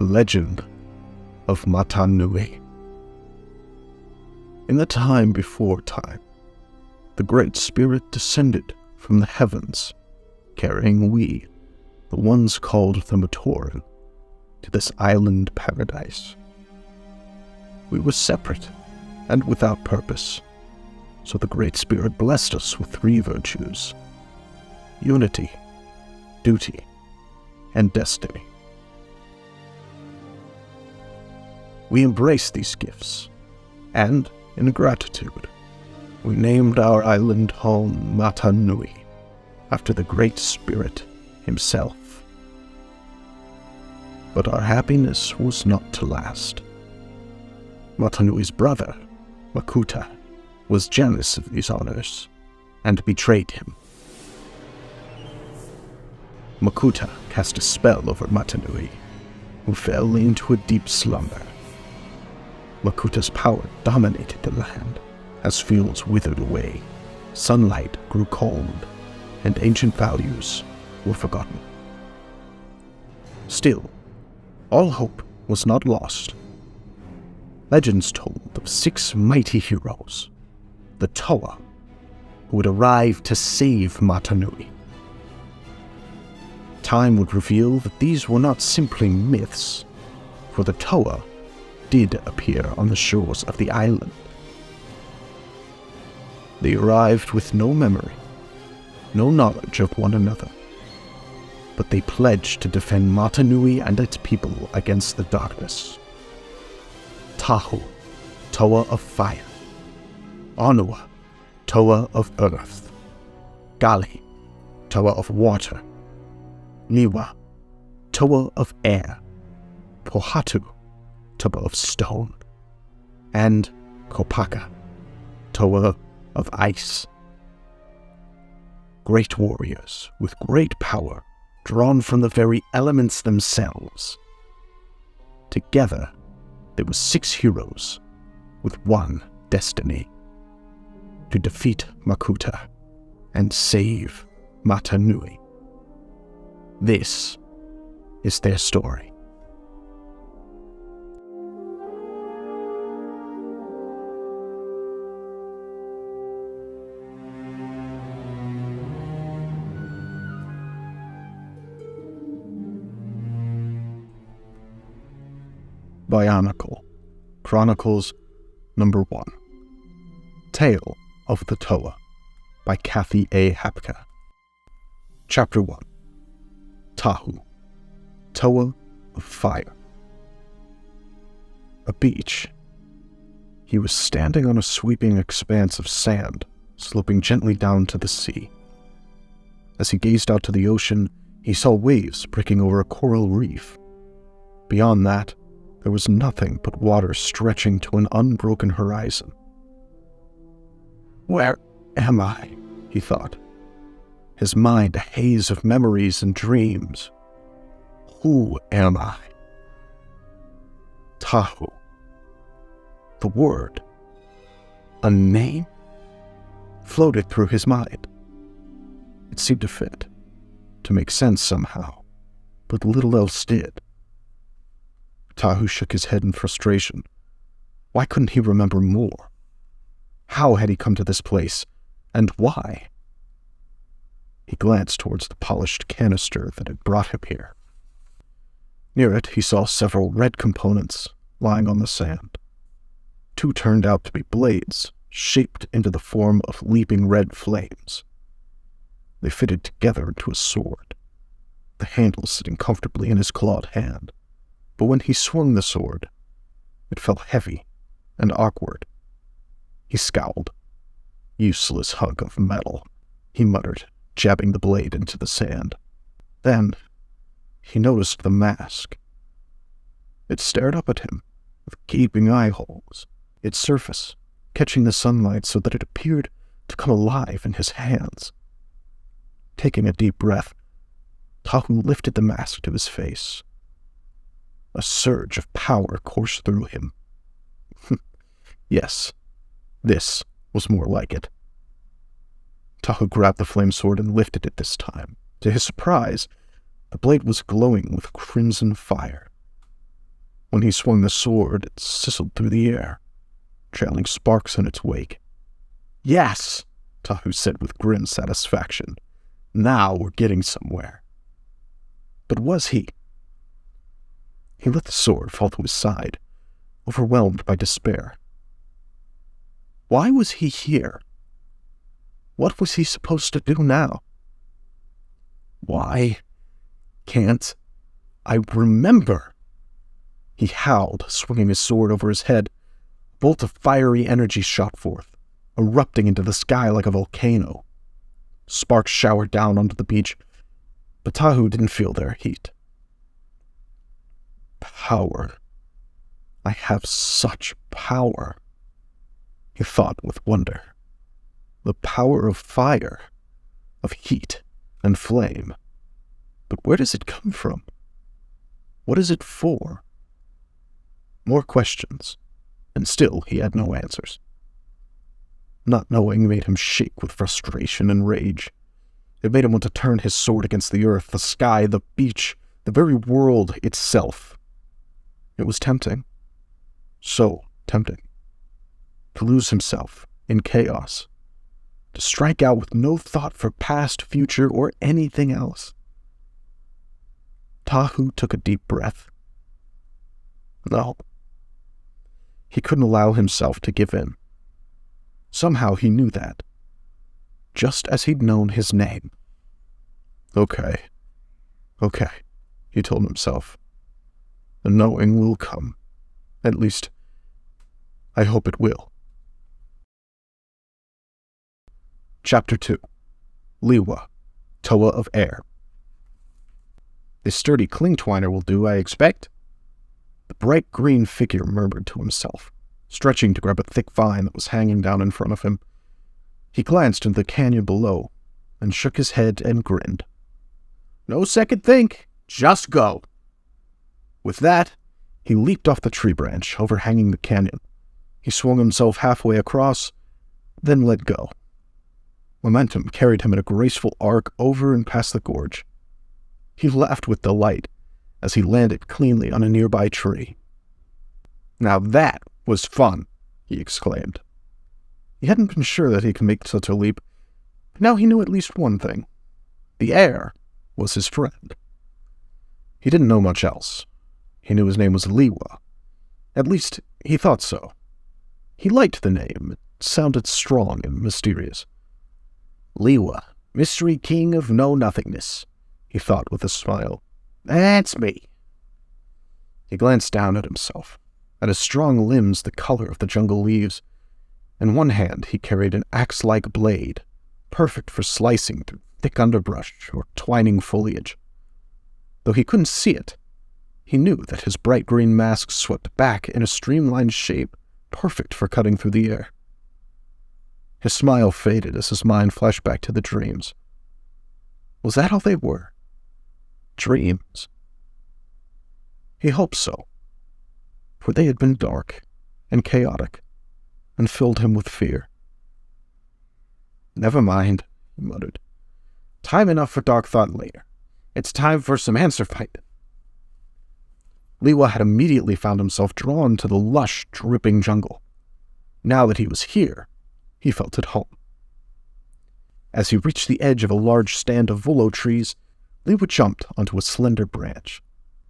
The legend of Mata Nui. In the time before time, the Great Spirit descended from the heavens, carrying we, the ones called the Matoran, to this island paradise. We were separate and without purpose, so the Great Spirit blessed us with 3 virtues: unity, duty, and destiny. We embraced these gifts, and, in gratitude, we named our island home Mata Nui, after the Great Spirit himself. But our happiness was not to last. Mata Nui's brother, Makuta, was jealous of these honors, and betrayed him. Makuta cast a spell over Mata Nui, who fell into a deep slumber. Makuta's power dominated the land, as fields withered away, sunlight grew cold, and ancient values were forgotten. Still, all hope was not lost. Legends told of 6 mighty heroes, the Toa, who would arrive to save Mata Nui. Time would reveal that these were not simply myths, for the Toa did appear on the shores of the island. They arrived with no memory, no knowledge of one another, but they pledged to defend Mata Nui and its people against the darkness. Tahu, Toa of Fire; Onua, Toa of Earth; Gali, Toa of Water; Lewa, Toa of Air; Pohatu, Toa of Stone; and Kopaka, Toa of Ice. Great warriors with great power, drawn from the very elements themselves. Together, there were 6 heroes with one destiny: to defeat Makuta and save Mata Nui. This is their story. Bionicle Chronicles number 1. Tale of the Toa by Kathy A. Hapka. Chapter 1. Tahu, Toa of Fire. A beach. He was standing on a sweeping expanse of sand, sloping gently down to the sea. As he gazed out to the ocean, he saw waves breaking over a coral reef. Beyond that, there was nothing but water stretching to an unbroken horizon. "Where am I?" he thought, his mind a haze of memories and dreams. Who am I? Tahu. The word, a name, floated through his mind. It seemed to fit, to make sense somehow, but little else did. Tahu shook his head in frustration. Why couldn't he remember more? How had he come to this place, and why? He glanced towards the polished canister that had brought him here. Near it, he saw several red components lying on the sand. 2 turned out to be blades, shaped into the form of leaping red flames. They fitted together into a sword, the handle sitting comfortably in his clawed hand. But when he swung the sword, it felt heavy and awkward. He scowled. "Useless hunk of metal," he muttered, jabbing the blade into the sand. Then, he noticed the mask. It stared up at him with gaping eye holes, its surface catching the sunlight so that it appeared to come alive in his hands. Taking a deep breath, Tahu lifted the mask to his face. A surge of power coursed through him. Yes, this was more like it. Tahu grabbed the flame sword and lifted it this time. To his surprise, the blade was glowing with crimson fire. When he swung the sword, it sizzled through the air, trailing sparks in its wake. "Yes," Tahu said with grim satisfaction. "Now we're getting somewhere." But was he? He let the sword fall to his side, overwhelmed by despair. Why was he here? What was he supposed to do now? Why can't I remember? He howled, swinging his sword over his head. A bolt of fiery energy shot forth, erupting into the sky like a volcano. Sparks showered down onto the beach, but Tahu didn't feel their heat. Power. I have such power, he thought with wonder. The power of fire, of heat and flame. But where does it come from? What is it for? More questions, and still he had no answers. Not knowing made him shake with frustration and rage. It made him want to turn his sword against the earth, the sky, the beach, the very world itself. It was tempting. So tempting. To lose himself in chaos. To strike out with no thought for past, future, or anything else. Tahu took a deep breath. No. He couldn't allow himself to give in. Somehow he knew that. Just as he'd known his name. Okay, he told himself. The knowing will come. At least, I hope it will. Chapter 2. Lewa, Toa of Air. This sturdy cling-twiner will do, I expect. The bright green figure murmured to himself, stretching to grab a thick vine that was hanging down in front of him. He glanced into the canyon below, and shook his head and grinned. No second think, just go. With that, he leaped off the tree branch overhanging the canyon. He swung himself halfway across, then let go. Momentum carried him in a graceful arc over and past the gorge. He laughed with delight as he landed cleanly on a nearby tree. Now that was fun, he exclaimed. He hadn't been sure that he could make such a leap, but now he knew at least one thing. The air was his friend. He didn't know much else. He knew his name was Lewa. At least, he thought so. He liked the name. It sounded strong and mysterious. Lewa, mystery king of know-nothingness, he thought with a smile. That's me. He glanced down at himself, at his strong limbs the color of the jungle leaves. In one hand he carried an axe-like blade, perfect for slicing through thick underbrush or twining foliage. Though he couldn't see it, he knew that his bright green mask swept back in a streamlined shape, perfect for cutting through the air. His smile faded as his mind flashed back to the dreams. Was that all they were? Dreams? He hoped so, for they had been dark and chaotic, and filled him with fear. Never mind, he muttered. Time enough for dark thought later. It's time for some answer fighting. Lewa had immediately found himself drawn to the lush, dripping jungle. Now that he was here, he felt at home. As he reached the edge of a large stand of willow trees, Lewa jumped onto a slender branch.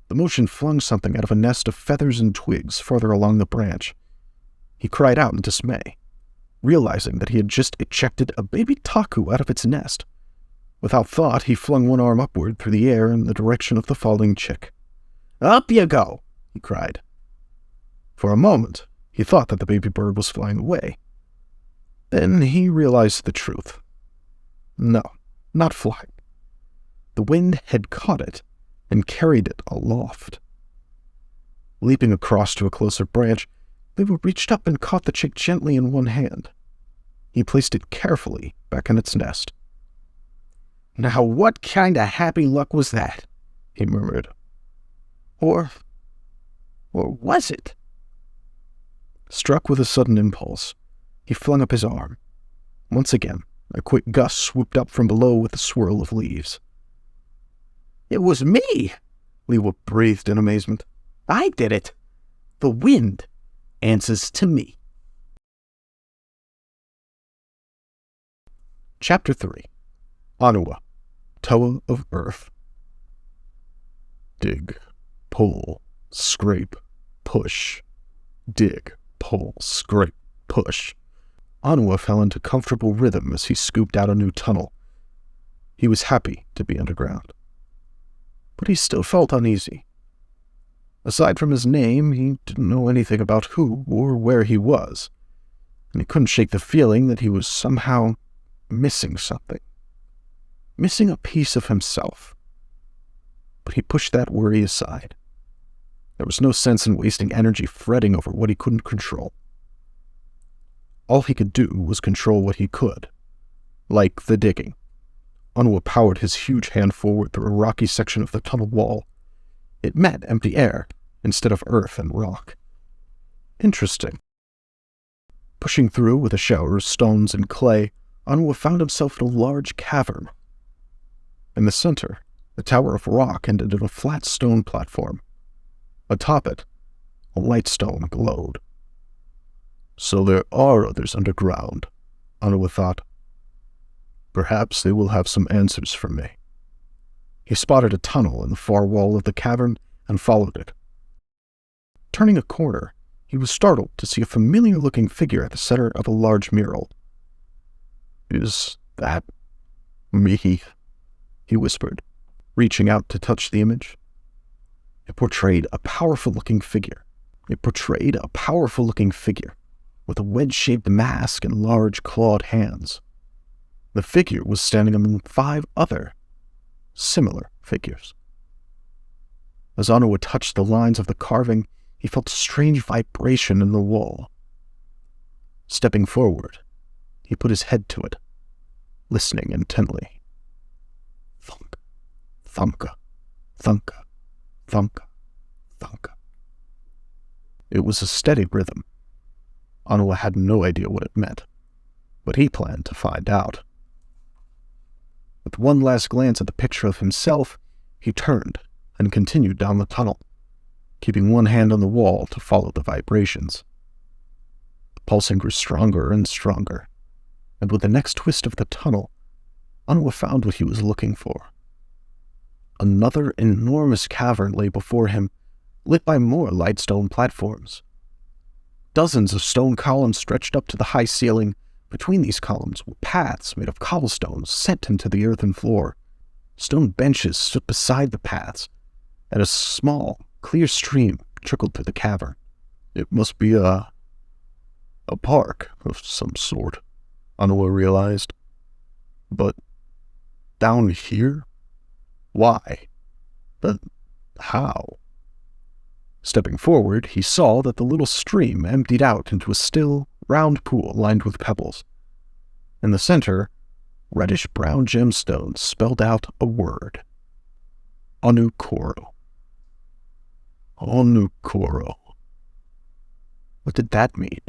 The motion flung something out of a nest of feathers and twigs farther along the branch. He cried out in dismay, realizing that he had just ejected a baby taku out of its nest. Without thought, he flung one arm upward through the air in the direction of the falling chick. Up you go, he cried. For a moment, he thought that the baby bird was flying away. Then he realized the truth. No, not flying. The wind had caught it and carried it aloft. Leaping across to a closer branch, Lewa reached up and caught the chick gently in one hand. He placed it carefully back in its nest. Now what kind of happy luck was that? He murmured. Or was it? Struck with a sudden impulse, he flung up his arm. Once again, a quick gust swooped up from below with a swirl of leaves. It was me, Lewa breathed in amazement. I did it. The wind answers to me. Chapter 3. Onua, Toa of Earth. Dig, pull, scrape, push. Dig, pull, scrape, push. Onua fell into comfortable rhythm as he scooped out a new tunnel. He was happy to be underground. But he still felt uneasy. Aside from his name, he didn't know anything about who or where he was, and he couldn't shake the feeling that he was somehow missing something. Missing a piece of himself. But he pushed that worry aside. There was no sense in wasting energy fretting over what he couldn't control. All he could do was control what he could, like the digging. Onua powered his huge hand forward through a rocky section of the tunnel wall. It met empty air instead of earth and rock. Interesting. Pushing through with a shower of stones and clay, Onua found himself in a large cavern. In the center, the tower of rock ended in a flat stone platform. Atop it, a light stone glowed. So there are others underground, Onua thought. Perhaps they will have some answers for me. He spotted a tunnel in the far wall of the cavern and followed it. Turning a corner, he was startled to see a familiar-looking figure at the center of a large mural. "Is that me?" he whispered, reaching out to touch the image. It portrayed a powerful-looking figure. With a wedge-shaped mask and large clawed hands. The figure was standing among 5 other, similar figures. As Onua touched the lines of the carving, he felt a strange vibration in the wall. Stepping forward, he put his head to it, listening intently. Thunk, thunka, thunka, thunka, thunka. It was a steady rhythm. Onua had no idea what it meant, but he planned to find out. With one last glance at the picture of himself, he turned and continued down the tunnel, keeping one hand on the wall to follow the vibrations. The pulsing grew stronger and stronger, and with the next twist of the tunnel, Onua found what he was looking for. Another enormous cavern lay before him, lit by more light stone platforms. Dozens of stone columns stretched up to the high ceiling. Between these columns were paths made of cobblestones set into the earthen floor. Stone benches stood beside the paths, and a small, clear stream trickled through the cavern. It must be a park of some sort, Onua realized. But down here? Why? But how? Stepping forward, he saw that the little stream emptied out into a still, round pool lined with pebbles. In the center, reddish-brown gemstones spelled out a word. Onukoro. Onukoro. What did that mean?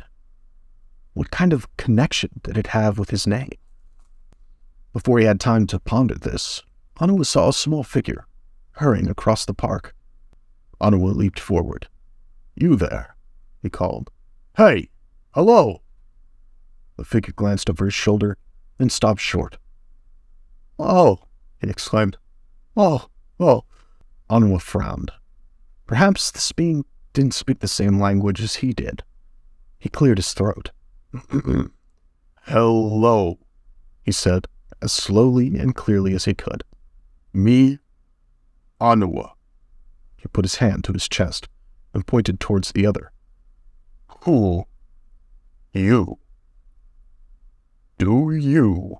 What kind of connection did it have with his name? Before he had time to ponder this, Onua saw a small figure hurrying across the park. Onua leaped forward. "You there," he called. "Hey! Hello!" The figure glanced over his shoulder, then stopped short. "Oh!" he exclaimed. "Oh! Onua frowned. Perhaps this being didn't speak the same language as he did. He cleared his throat. "Hello," he said, as slowly and clearly as he could. "Me, Onua." He put his hand to his chest and pointed towards the other. "Who? You. Do you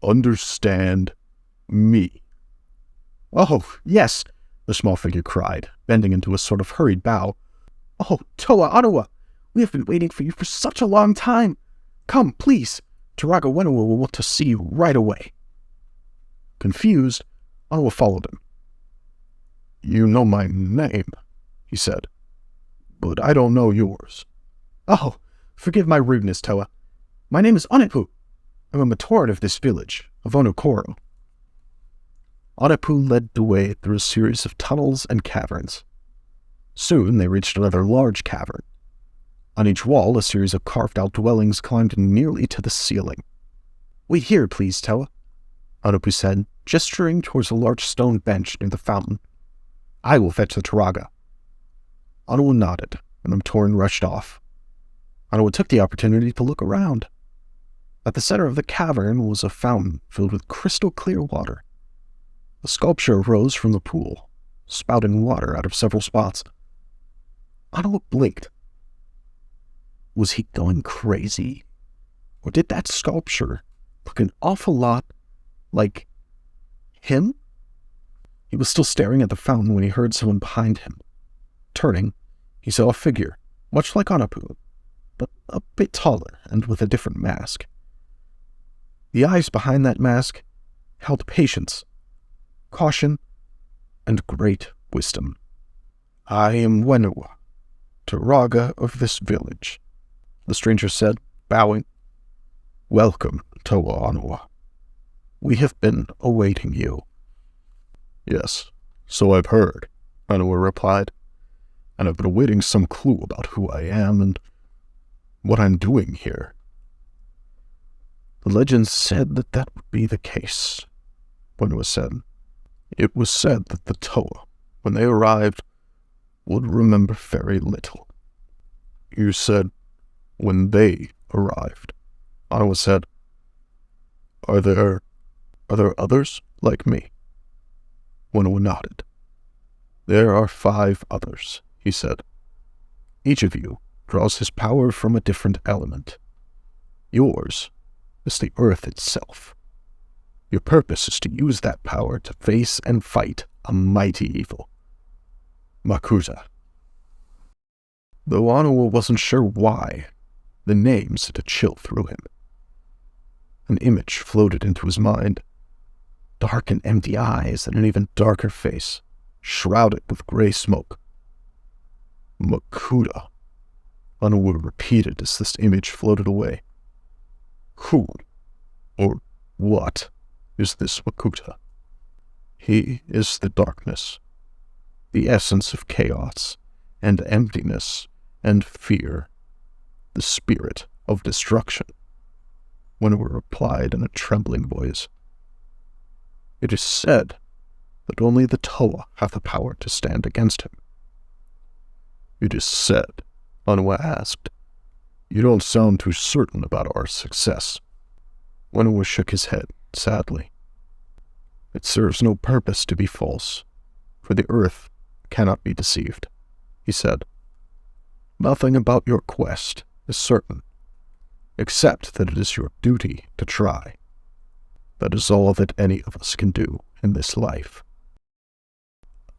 understand me?" "Oh, yes," the small figure cried, bending into a sort of hurried bow. "Oh, Toa, Onua, we have been waiting for you for such a long time. Come, please. Turaga Wenua will want to see you right away." Confused, Onua followed him. "You know my name," he said, "but I don't know yours." "Oh, forgive my rudeness, Toa. My name is Onepu. I'm a Matoran of this village, of Onukoro." Onepu led the way through a series of tunnels and caverns. Soon they reached another large cavern. On each wall, a series of carved-out dwellings climbed nearly to the ceiling. "Wait here, please, Toa," Anupu said, gesturing towards a large stone bench near the fountain. "I will fetch the Turaga." Onua nodded, and the Torin rushed off. Onua took the opportunity to look around. At the center of the cavern was a fountain filled with crystal-clear water. A sculpture arose from the pool, spouting water out of several spots. Onua blinked. Was he going crazy? Or did that sculpture look an awful lot like him? He was still staring at the fountain when he heard someone behind him. Turning, he saw a figure, much like Onupu, but a bit taller and with a different mask. The eyes behind that mask held patience, caution, and great wisdom. "I am Wenua, Turaga of this village," the stranger said, bowing. "Welcome, Toa Onua. We have been awaiting you." "Yes, so I've heard," Onua replied, "and I've been awaiting some clue about who I am and what I'm doing here." "The legend said that would be the case," Onua said. "It was said that the Toa, when they arrived, would remember very little." "You said, when they arrived," Onua said. Are there others like me?" Onua nodded. "There are 5 others," he said. "Each of you draws his power from a different element. Yours is the earth itself. Your purpose is to use that power to face and fight a mighty evil, Makuta." Though Onua wasn't sure why, the name sent a chill through him. An image floated into his mind. Dark and empty eyes and an even darker face, shrouded with gray smoke. "Makuta," Onua repeated as this image floated away. "Who, or what, is this Makuta?" "He is the darkness, the essence of chaos and emptiness and fear, the spirit of destruction," Onua replied in a trembling voice. "It is said that only the Toa have the power to stand against him." "It is said?" Onua asked. "You don't sound too certain about our success." Onua shook his head sadly. "It serves no purpose to be false, for the earth cannot be deceived," he said. "Nothing about your quest is certain, except that it is your duty to try. That is all that any of us can do in this life."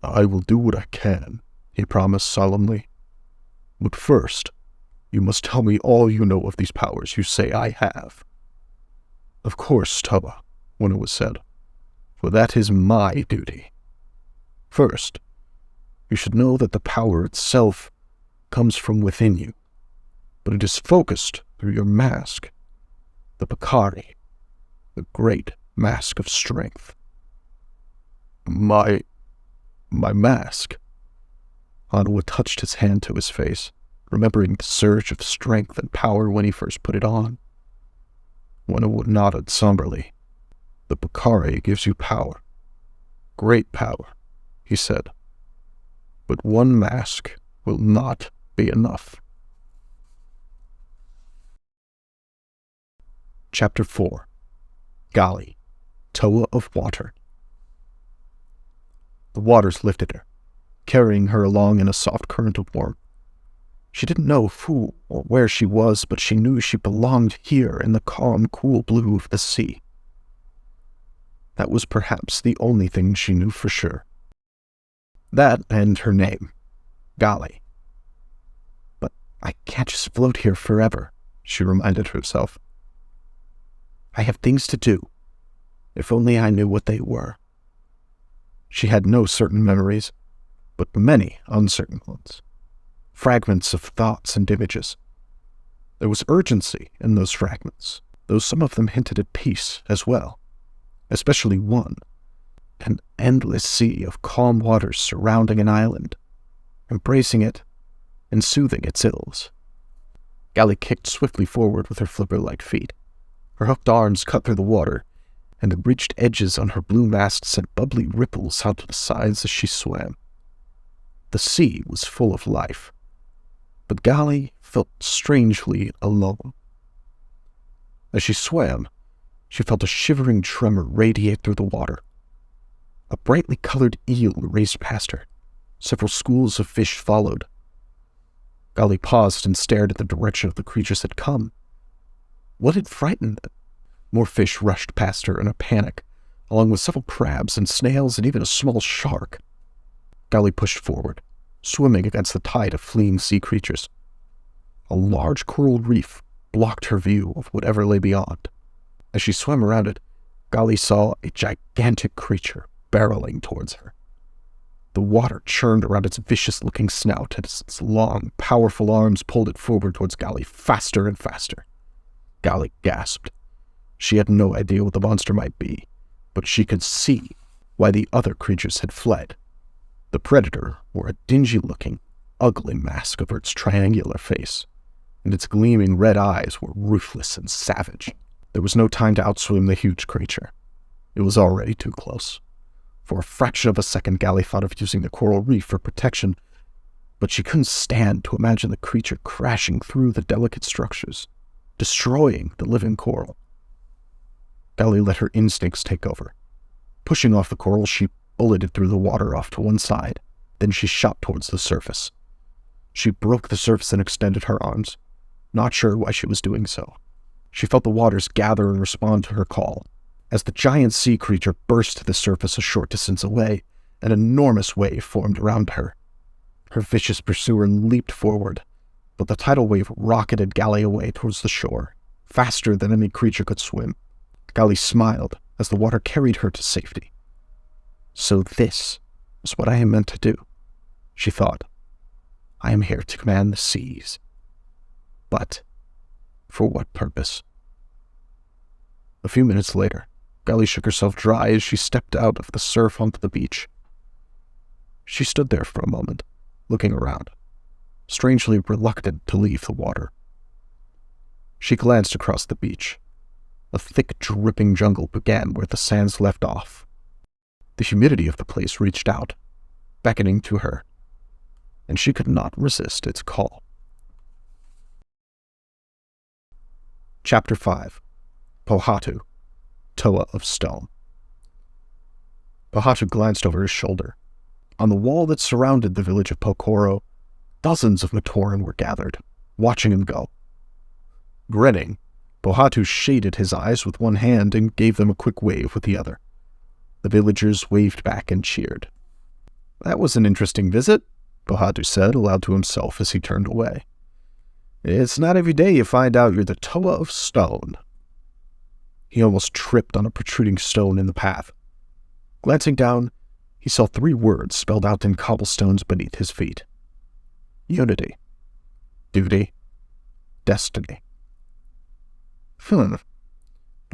"I will do what I can," he promised solemnly. "But first, you must tell me all you know of these powers you say I have." "Of course, Toa," Onua said, "for that is my duty. First, you should know that the power itself comes from within you, but it is focused through your mask, the Pakari, the great mask of strength." My mask?" Onua touched his hand to his face, remembering the surge of strength and power when he first put it on. Onua nodded somberly. "The Pakari gives you power. Great power," he said. "But one mask will not be enough." Chapter 4. Gali, Toa of Water. The waters lifted her, carrying her along in a soft current of warmth. She didn't know who or where she was, but she knew she belonged here in the calm, cool blue of the sea. That was perhaps the only thing she knew for sure. That and her name, Gali. "But I can't just float here forever," she reminded herself. "I have things to do. If only I knew what they were." She had no certain memories, but many uncertain ones. Fragments of thoughts and images. There was urgency in those fragments, though some of them hinted at peace as well. Especially one, an endless sea of calm waters surrounding an island, embracing it and soothing its ills. Gali kicked swiftly forward with her flipper-like feet. Her hooked arms cut through the water, and the ridged edges on her blue mask sent bubbly ripples out to the sides as she swam. The sea was full of life, but Gali felt strangely alone. As she swam, she felt a shivering tremor radiate through the water. A brightly colored eel raced past her. Several schools of fish followed. Gali paused and stared at the direction of the creatures had come. What had frightened them? More fish rushed past her in a panic, along with several crabs and snails and even a small shark. Gali pushed forward, swimming against the tide of fleeing sea creatures. A large coral reef blocked her view of whatever lay beyond. As she swam around it, Gali saw a gigantic creature barreling towards her. The water churned around its vicious-looking snout as its long, powerful arms pulled it forward towards Gali faster and faster. Gali gasped. She had no idea what the monster might be, but she could see why the other creatures had fled. The predator wore a dingy-looking, ugly mask over its triangular face, and its gleaming red eyes were ruthless and savage. There was no time to outswim the huge creature. It was already too close. For a fraction of a second, Gali thought of using the coral reef for protection, but she couldn't stand to imagine the creature crashing through the delicate structures, destroying the living coral. Gali let her instincts take over. Pushing off the coral, she bulleted through the water off to one side. Then she shot towards the surface. She broke the surface and extended her arms, not sure why she was doing so. She felt the waters gather and respond to her call. As the giant sea creature burst to the surface a short distance away, an enormous wave formed around her. Her vicious pursuer leaped forward, but the tidal wave rocketed Gali away towards the shore, faster than any creature could swim. Gali smiled as the water carried her to safety. So this is what I am meant to do, she thought. I am here to command the seas. But for what purpose? A few minutes later, Gali shook herself dry as she stepped out of the surf onto the beach. She stood there for a moment, looking around, strangely reluctant to leave the water. She glanced across the beach. A thick, dripping jungle began where the sands left off. The humidity of the place reached out, beckoning to her, and she could not resist its call. Chapter 5. Pohatu, Toa of Stone. Pohatu glanced over his shoulder. On the wall that surrounded the village of Pokoro, dozens of Matoran were gathered, watching him go. Grinning, Pohatu shaded his eyes with one hand and gave them a quick wave with the other. The villagers waved back and cheered. That was an interesting visit, Pohatu said aloud to himself as he turned away. It's not every day you find out you're the Toa of Stone. He almost tripped on a protruding stone in the path. Glancing down, he saw 3 words spelled out in cobblestones beneath his feet. Unity, duty, destiny.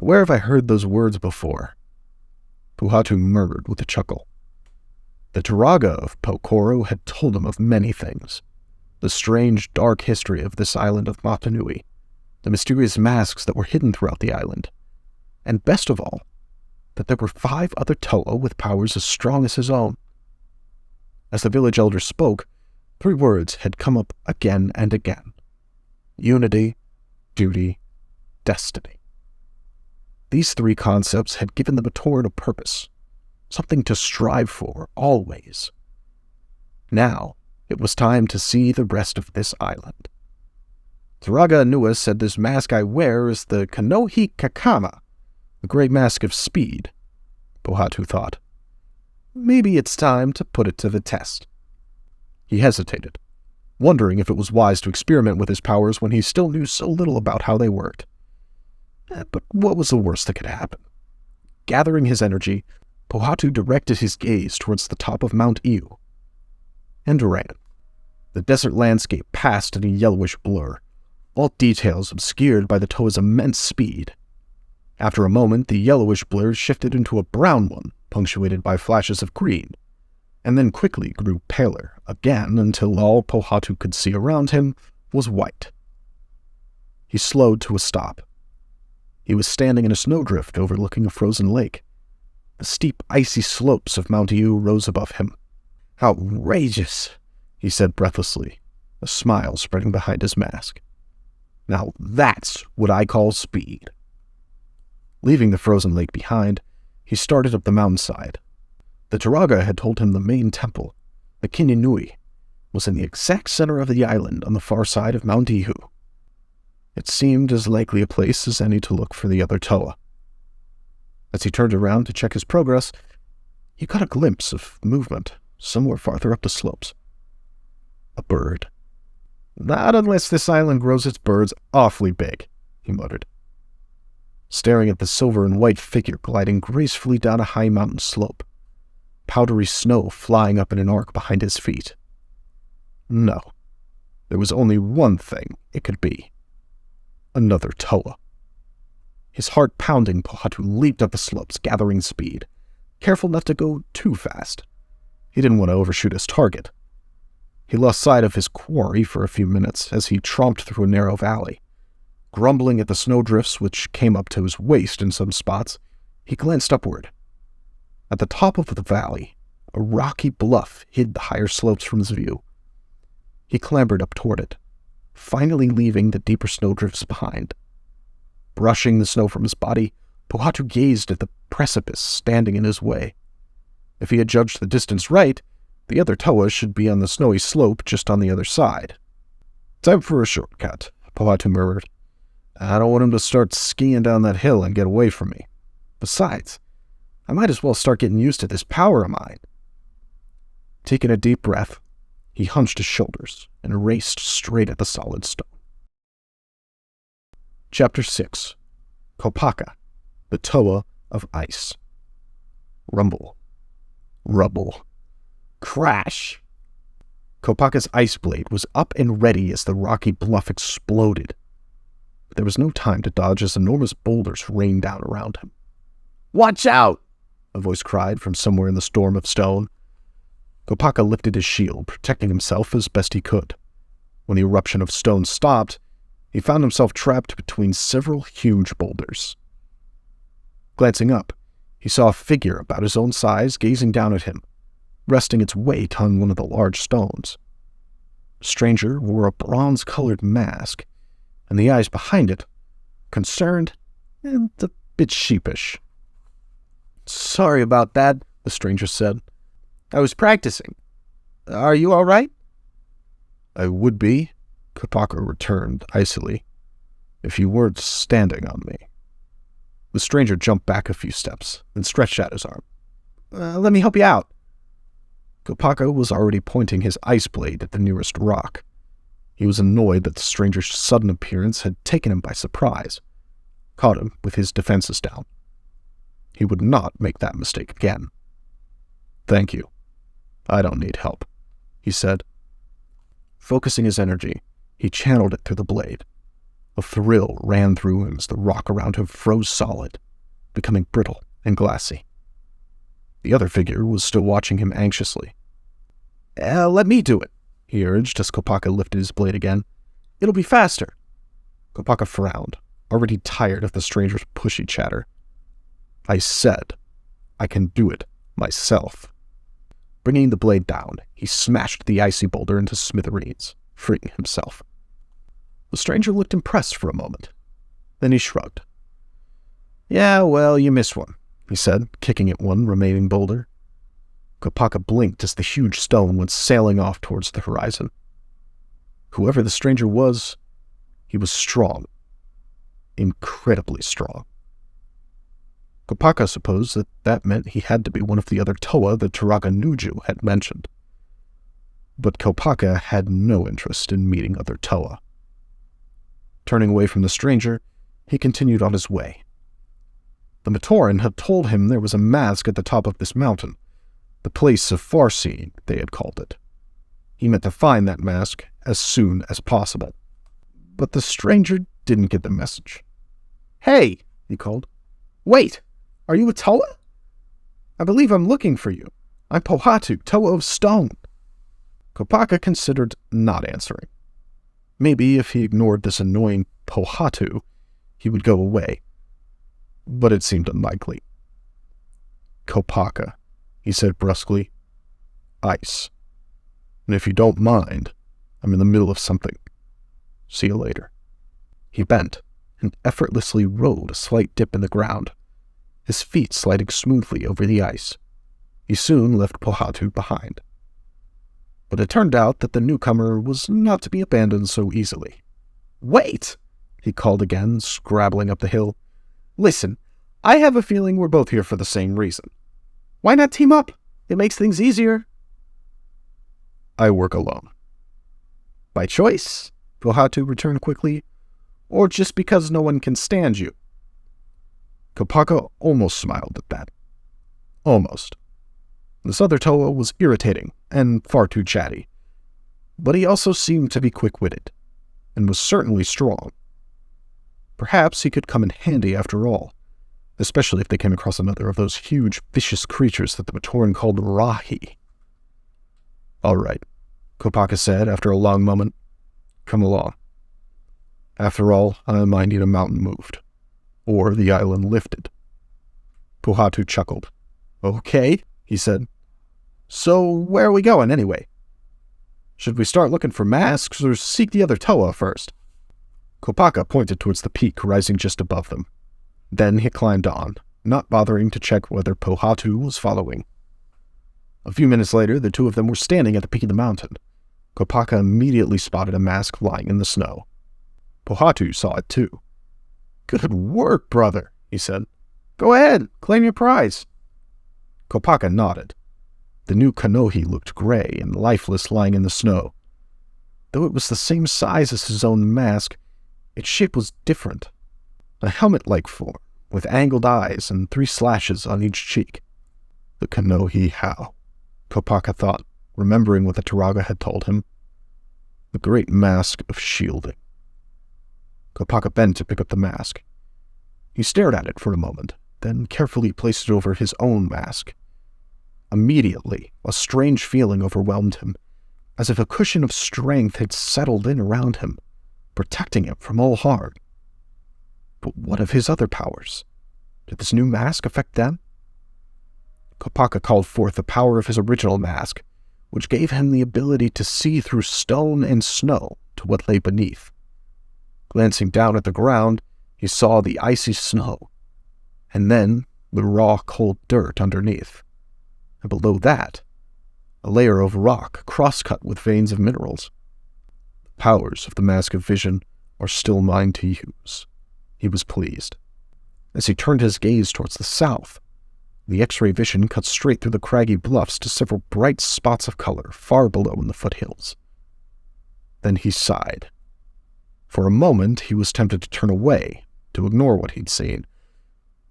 Where have I heard those words before? Pohatu murmured with a chuckle. The Turaga of Pokoro had told him of many things. The strange, dark history of this island of Mata Nui, the mysterious masks that were hidden throughout the island, and best of all, that there were 5 other Toa with powers as strong as his own. As the village elder spoke, 3 words had come up again and again. Unity, duty, destiny. These 3 concepts had given the Matoran a purpose, something to strive for, always. Now, it was time to see the rest of this island. Turaga Onua said this mask I wear is the Kanohi Kakama, the great mask of speed, Pohatu thought. Maybe it's time to put it to the test. He hesitated, wondering if it was wise to experiment with his powers when he still knew so little about how they worked. But what was the worst that could happen? Gathering his energy, Pohatu directed his gaze towards the top of Mount Iu, and ran. The desert landscape passed in a yellowish blur, all details obscured by the Toa's immense speed. After a moment, the yellowish blur shifted into a brown one, punctuated by flashes of green. and then quickly grew paler again until all Pohatu could see around him was white. He slowed to a stop. He was standing in a snowdrift overlooking a frozen lake. The steep, icy slopes of Mount Iu rose above him. "Outrageous," he said breathlessly, a smile spreading behind his mask. "Now that's what I call speed." Leaving the frozen lake behind, he started up the mountainside. The Turaga had told him the main temple, the Mata Nui, was in the exact center of the island on the far side of Mount Ihu. It seemed as likely a place as any to look for the other Toa. As he turned around to check his progress, he caught a glimpse of movement somewhere farther up the slopes. A bird. "Not unless this island grows its birds awfully big," he muttered, staring at the silver and white figure gliding gracefully down a high mountain slope, powdery snow flying up in an arc behind his feet. No, there was only one thing it could be. Another Toa. His heart pounding, Pohatu leaped up the slopes, gathering speed, careful not to go too fast. He didn't want to overshoot his target. He lost sight of his quarry for a few minutes as he tromped through a narrow valley. Grumbling at the snowdrifts which came up to his waist in some spots, he glanced upward. At the top of the valley, a rocky bluff hid the higher slopes from his view. He clambered up toward it, finally leaving the deeper snowdrifts behind. Brushing the snow from his body, Pohatu gazed at the precipice standing in his way. If he had judged the distance right, the other Toa should be on the snowy slope just on the other side. "Time for a shortcut," Pohatu murmured. "I don't want him to start skiing down that hill and get away from me. Besides, I might as well start getting used to this power of mine." Taking a deep breath, he hunched his shoulders and raced straight at the solid stone. Chapter 6. Kopaka, the Toa of Ice. Rumble. Rubble. Crash! Kopaka's ice blade was up and ready as the rocky bluff exploded. But there was no time to dodge as enormous boulders rained down around him. "Watch out!" a voice cried from somewhere in the storm of stone. Kopaka lifted his shield, protecting himself as best he could. When the eruption of stone stopped, he found himself trapped between several huge boulders. Glancing up, he saw a figure about his own size gazing down at him, resting its weight on one of the large stones. The stranger wore a bronze-colored mask, and the eyes behind it, concerned and a bit sheepish. "Sorry about that," the stranger said. "I was practicing. Are you all right?" "I would be," Kopaka returned icily, "if you weren't standing on me." The stranger jumped back a few steps, then stretched out his arm. "Let me help you out." Kopaka was already pointing his ice blade at the nearest rock. He was annoyed that the stranger's sudden appearance had taken him by surprise, caught him with his defenses down. He would not make that mistake again. "Thank you. I don't need help," he said. Focusing his energy, he channeled it through the blade. A thrill ran through him as the rock around him froze solid, becoming brittle and glassy. The other figure was still watching him anxiously. "Let me do it," he urged as Kopaka lifted his blade again. "It'll be faster." Kopaka frowned, already tired of the stranger's pushy chatter. "I said, I can do it myself." Bringing the blade down, he smashed the icy boulder into smithereens, freeing himself. The stranger looked impressed for a moment. Then he shrugged. "Yeah, well, you missed one," he said, kicking at one remaining boulder. Kopaka blinked as the huge stone went sailing off towards the horizon. Whoever the stranger was, he was strong. Incredibly strong. Kopaka supposed that meant he had to be one of the other Toa that Turaga Nuju had mentioned. But Kopaka had no interest in meeting other Toa. Turning away from the stranger, he continued on his way. The Matoran had told him there was a mask at the top of this mountain, the place of far-seeing, they had called it. He meant to find that mask as soon as possible. But the stranger didn't get the message. "Hey," he called. "Wait, are you a Toa? I believe I'm looking for you." I'm Pohatu, Toa of Stone. Kopaka considered not answering. Maybe if he ignored this annoying Pohatu, he would go away. But it seemed unlikely. Kopaka, he said brusquely. Ice. And if you don't mind, I'm in the middle of something. See you later. He bent and effortlessly rode a slight dip in the ground, his feet sliding smoothly over the ice. He soon left Pohatu behind. But it turned out that the newcomer was not to be abandoned so easily. Wait! He called again, scrabbling up the hill. Listen, I have a feeling we're both here for the same reason. Why not team up? It makes things easier. I work alone. By choice, Pohatu returned quickly, or just because no one can stand you? Kopaka almost smiled at that. Almost. This other Toa was irritating and far too chatty, but he also seemed to be quick-witted, and was certainly strong. Perhaps he could come in handy after all, especially if they came across another of those huge, vicious creatures that the Matoran called Rahi. All right, Kopaka said after a long moment. Come along. After all, I might need a mountain moved, or the island lifted. Pohatu chuckled. Okay, he said. So where are we going anyway? Should we start looking for masks or seek the other Toa first? Kopaka pointed towards the peak rising just above them. Then he climbed on, not bothering to check whether Pohatu was following. A few minutes later, the two of them were standing at the peak of the mountain. Kopaka immediately spotted a mask lying in the snow. Pohatu saw it too. Good work, brother, he said. Go ahead, claim your prize. Kopaka nodded. The new Kanohi looked gray and lifeless lying in the snow. Though it was the same size as his own mask, its shape was different. A helmet-like form, with angled eyes and 3 slashes on each cheek. The Kanohi how? Kopaka thought, remembering what the Turaga had told him. The great mask of shielding. Kopaka bent to pick up the mask. He stared at it for a moment, then carefully placed it over his own mask. Immediately, a strange feeling overwhelmed him, as if a cushion of strength had settled in around him, protecting him from all harm. But what of his other powers? Did this new mask affect them? Kopaka called forth the power of his original mask, which gave him the ability to see through stone and snow to what lay beneath. Glancing down at the ground, he saw the icy snow, and then the raw, cold dirt underneath. And below that, a layer of rock cross-cut with veins of minerals. The powers of the Mask of Vision are still mine to use. He was pleased. As he turned his gaze towards the south, the X-ray vision cut straight through the craggy bluffs to several bright spots of color far below in the foothills. Then he sighed. For a moment, he was tempted to turn away, to ignore what he'd seen,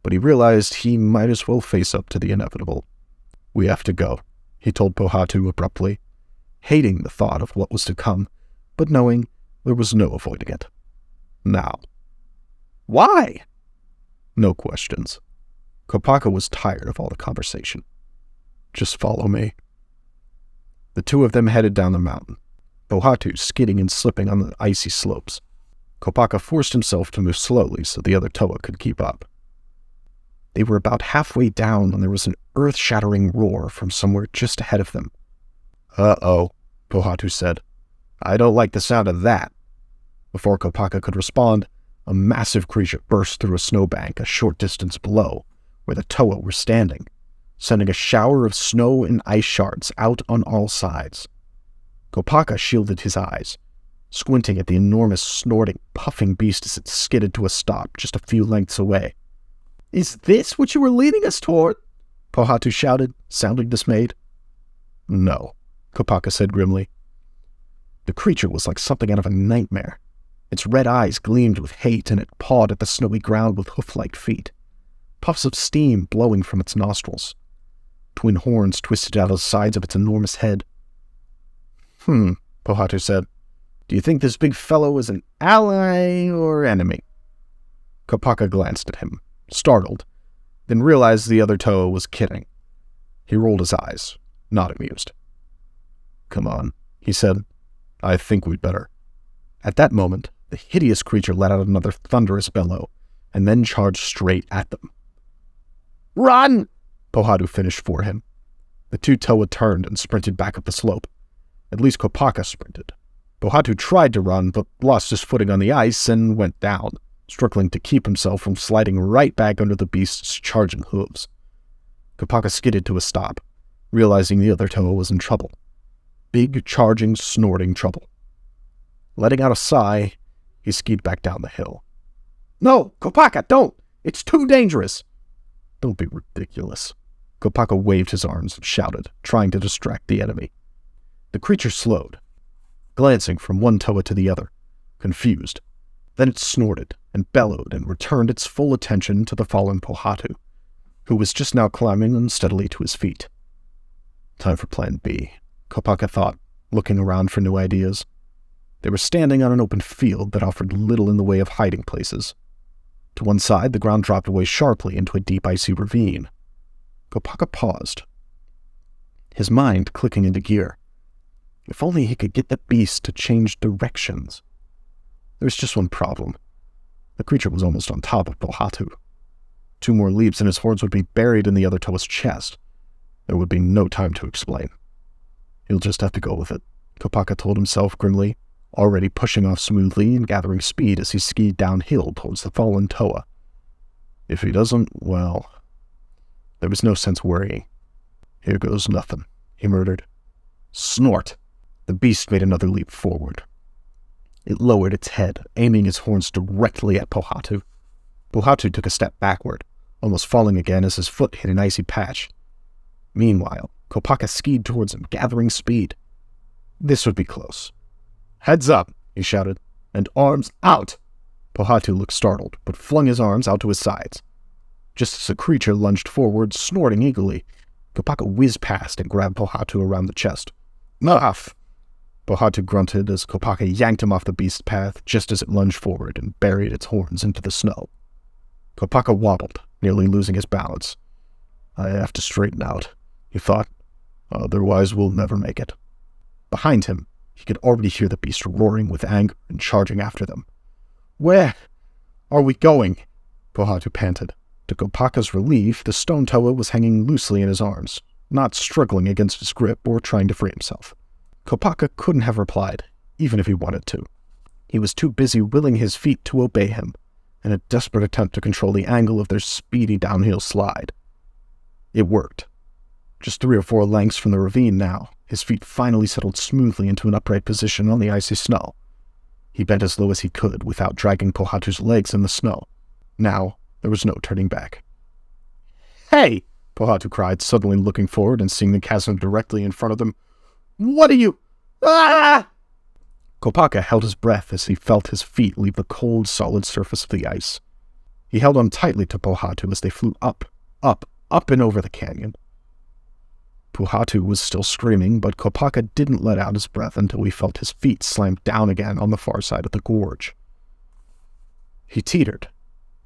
but he realized he might as well face up to the inevitable. We have to go, he told Pohatu abruptly, hating the thought of what was to come, but knowing there was no avoiding it. Now. Why? No questions. Kopaka was tired of all the conversation. Just follow me. The two of them headed down the mountain, Pohatu skidding and slipping on the icy slopes. Kopaka forced himself to move slowly so the other Toa could keep up. They were about halfway down when there was an earth-shattering roar from somewhere just ahead of them. Uh-oh, Pohatu said. I don't like the sound of that. Before Kopaka could respond, a massive creature burst through a snowbank a short distance below, where the Toa were standing, sending a shower of snow and ice shards out on all sides. Kopaka shielded his eyes, squinting at the enormous, snorting, puffing beast as it skidded to a stop just a few lengths away. Is this what you were leading us toward? Pohatu shouted, sounding dismayed. No, Kopaka said grimly. The creature was like something out of a nightmare. Its red eyes gleamed with hate, and it pawed at the snowy ground with hoof-like feet, puffs of steam blowing from its nostrils. Twin horns twisted out of the sides of its enormous head. Pohatu said. Do you think this big fellow is an ally or enemy? Kopaka glanced at him, startled, then realized the other Toa was kidding. He rolled his eyes, not amused. "Come on," he said. "I think we'd better." At that moment, the hideous creature let out another thunderous bellow, and then charged straight at them. "Run!" Pohatu finished for him. The two Toa turned and sprinted back up the slope. At least Kopaka sprinted. Pohatu tried to run, but lost his footing on the ice and went down, struggling to keep himself from sliding right back under the beast's charging hooves. Kopaka skidded to a stop, realizing the other Toa was in trouble. Big, charging, snorting trouble. Letting out a sigh, he skied back down the hill. "No, Kopaka, don't! It's too dangerous!" "Don't be ridiculous." Kopaka waved his arms and shouted, trying to distract the enemy. The creature slowed, glancing from one Toa to the other, confused. Then it snorted and bellowed and returned its full attention to the fallen Pohatu, who was just now climbing unsteadily to his feet. Time for Plan B, Kopaka thought, looking around for new ideas. They were standing on an open field that offered little in the way of hiding places. To one side, the ground dropped away sharply into a deep icy ravine. Kopaka paused, his mind clicking into gear. If only he could get the beast to change directions. There was just one problem. The creature was almost on top of Pohatu. 2 more leaps and his horns would be buried in the other Toa's chest. There would be no time to explain. He'll just have to go with it, Kopaka told himself grimly, already pushing off smoothly and gathering speed as he skied downhill towards the fallen Toa. If he doesn't, well, there was no sense worrying. "Here goes nothing," he murmured. Snort! The beast made another leap forward. It lowered its head, aiming its horns directly at Pohatu. Pohatu took a step backward, almost falling again as his foot hit an icy patch. Meanwhile, Kopaka skied towards him, gathering speed. This would be close. "Heads up," he shouted, "and arms out!" Pohatu looked startled, but flung his arms out to his sides. Just as the creature lunged forward, snorting eagerly, Kopaka whizzed past and grabbed Pohatu around the chest. "Enough!" Pohatu grunted as Kopaka yanked him off the beast's path just as it lunged forward and buried its horns into the snow. Kopaka wobbled, nearly losing his balance. "I have to straighten out," he thought. "Otherwise we'll never make it." Behind him, he could already hear the beast roaring with anger and charging after them. "Where are we going?" Pohatu panted. To Kopaka's relief, the stone Toa was hanging loosely in his arms, not struggling against his grip or trying to free himself. Kopaka couldn't have replied, even if he wanted to. He was too busy willing his feet to obey him, in a desperate attempt to control the angle of their speedy downhill slide. It worked. Just 3 or 4 lengths from the ravine now, his feet finally settled smoothly into an upright position on the icy snow. He bent as low as he could without dragging Pohatu's legs in the snow. Now, there was no turning back. "Hey!" Pohatu cried, suddenly looking forward and seeing the chasm directly in front of them. "What are you? Ah!" Kopaka held his breath as he felt his feet leave the cold, solid surface of the ice. He held on tightly to Pohatu as they flew up and over the canyon. Pohatu was still screaming, but Kopaka didn't let out his breath until he felt his feet slammed down again on the far side of the gorge. He teetered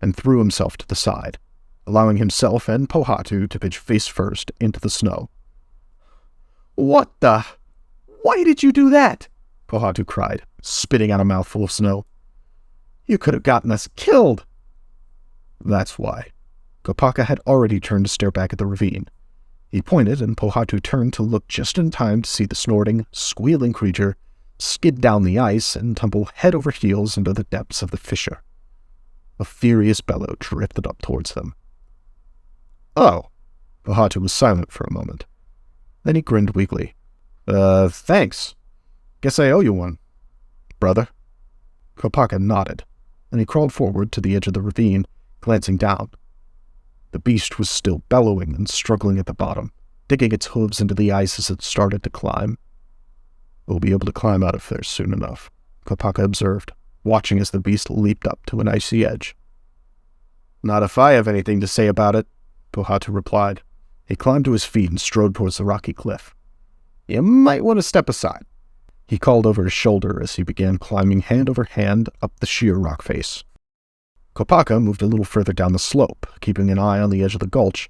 and threw himself to the side, allowing himself and Pohatu to pitch face first into the snow. "What the? Why did you do that?" Pohatu cried, spitting out a mouthful of snow. "You could have gotten us killed." That's why. Kopaka had already turned to stare back at the ravine. He pointed, and Pohatu turned to look just in time to see the snorting, squealing creature skid down the ice and tumble head over heels into the depths of the fissure. A furious bellow drifted up towards them. "Oh." Pohatu was silent for a moment. Then he grinned weakly. Thanks. Guess I owe you one, brother." Kopaka nodded, and he crawled forward to the edge of the ravine, glancing down. The beast was still bellowing and struggling at the bottom, digging its hooves into the ice as it started to climb. "We'll be able to climb out of there soon enough," Kopaka observed, watching as the beast leaped up to an icy edge. "Not if I have anything to say about it," Pohatu replied. He climbed to his feet and strode towards the rocky cliff. "You might want to step aside," he called over his shoulder as he began climbing hand over hand up the sheer rock face. Kopaka moved a little further down the slope, keeping an eye on the edge of the gulch.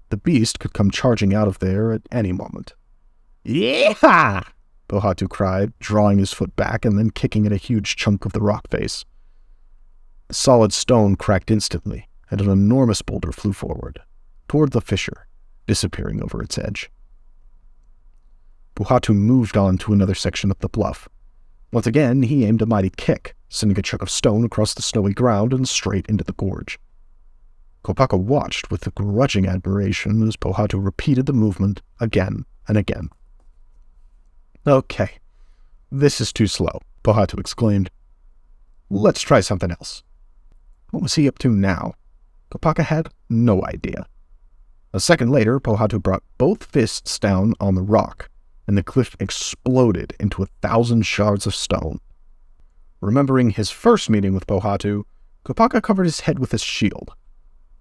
The beast could come charging out of there at any moment. Yeah! Pohatu cried, drawing his foot back and then kicking at a huge chunk of the rock face. The solid stone cracked instantly, and an enormous boulder flew forward, toward the fissure, disappearing over its edge. Pohatu moved on to another section of the bluff. Once again, he aimed a mighty kick, sending a chunk of stone across the snowy ground and straight into the gorge. Kopaka watched with grudging admiration as Pohatu repeated the movement again and again. "Okay, this is too slow," Pohatu exclaimed. "Let's try something else." What was he up to now? Kopaka had no idea. A second later, Pohatu brought both fists down on the rock, and the cliff exploded into 1,000 shards of stone. Remembering his first meeting with Pohatu, Kopaka covered his head with his shield.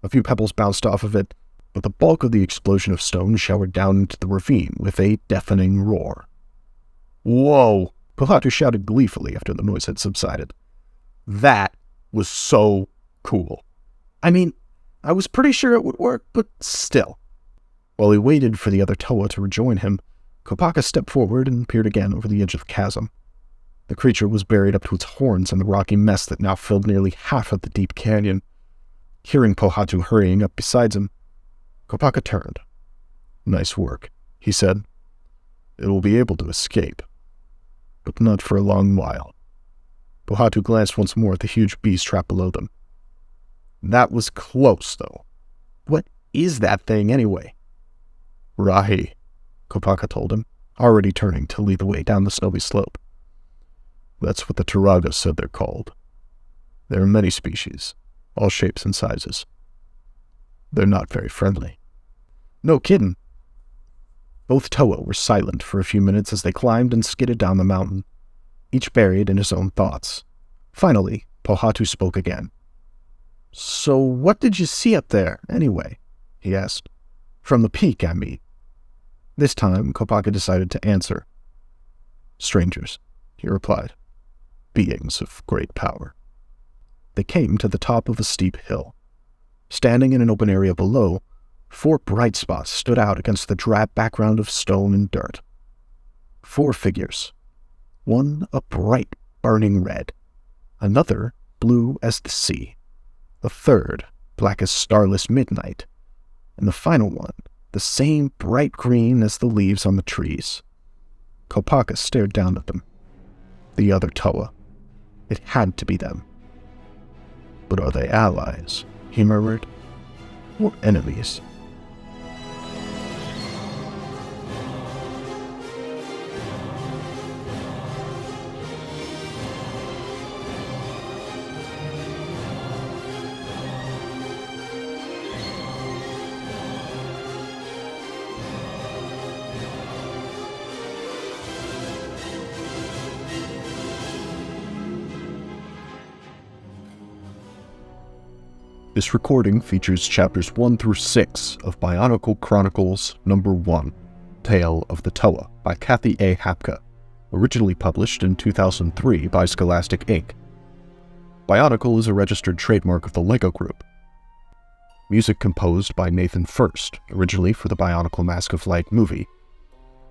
A few pebbles bounced off of it, but the bulk of the explosion of stone showered down into the ravine with a deafening roar. "Whoa!" Pohatu shouted gleefully after the noise had subsided. "That was so cool. I mean, I was pretty sure it would work, but still." While he waited for the other Toa to rejoin him, Kopaka stepped forward and peered again over the edge of the chasm. The creature was buried up to its horns in the rocky mess that now filled nearly half of the deep canyon. Hearing Pohatu hurrying up beside him, Kopaka turned. "Nice work," he said. "It will be able to escape, but not for a long while." Pohatu glanced once more at the huge beast trapped below them. "That was close, though. What is that thing, anyway?" "Rahi," Kopaka told him, already turning to lead the way down the snowy slope. "That's what the Turaga said they're called. There are many species, all shapes and sizes. They're not very friendly." "No kiddin'." Both Toa were silent for a few minutes as they climbed and skidded down the mountain, each buried in his own thoughts. Finally, Pohatu spoke again. "So what did you see up there, anyway?" he asked. "From the peak, I mean." This time, Kopaka decided to answer. "Strangers," he replied. "Beings of great power." They came to the top of a steep hill. Standing in an open area below, 4 bright spots stood out against the drab background of stone and dirt. 4 figures. One a bright, burning red. Another blue as the sea. The third black as starless midnight. And the final one the same bright green as the leaves on the trees. Kopaka stared down at them. The other Toa. It had to be them. "But are they allies?" he murmured. "Or enemies?" This recording features chapters 1 through 6 of Bionicle Chronicles number 1, Tale of the Toa, by Kathy A. Hapka, originally published in 2003 by Scholastic, Inc. Bionicle is a registered trademark of the LEGO Group. Music composed by Nathan Furst, originally for the Bionicle Mask of Light movie.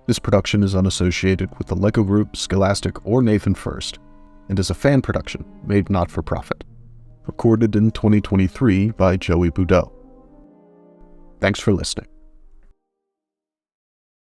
This production is unassociated with the LEGO Group, Scholastic, or Nathan Furst, and is a fan production made not for profit. Recorded in 2023 by Joey Boudreau. Thanks for listening.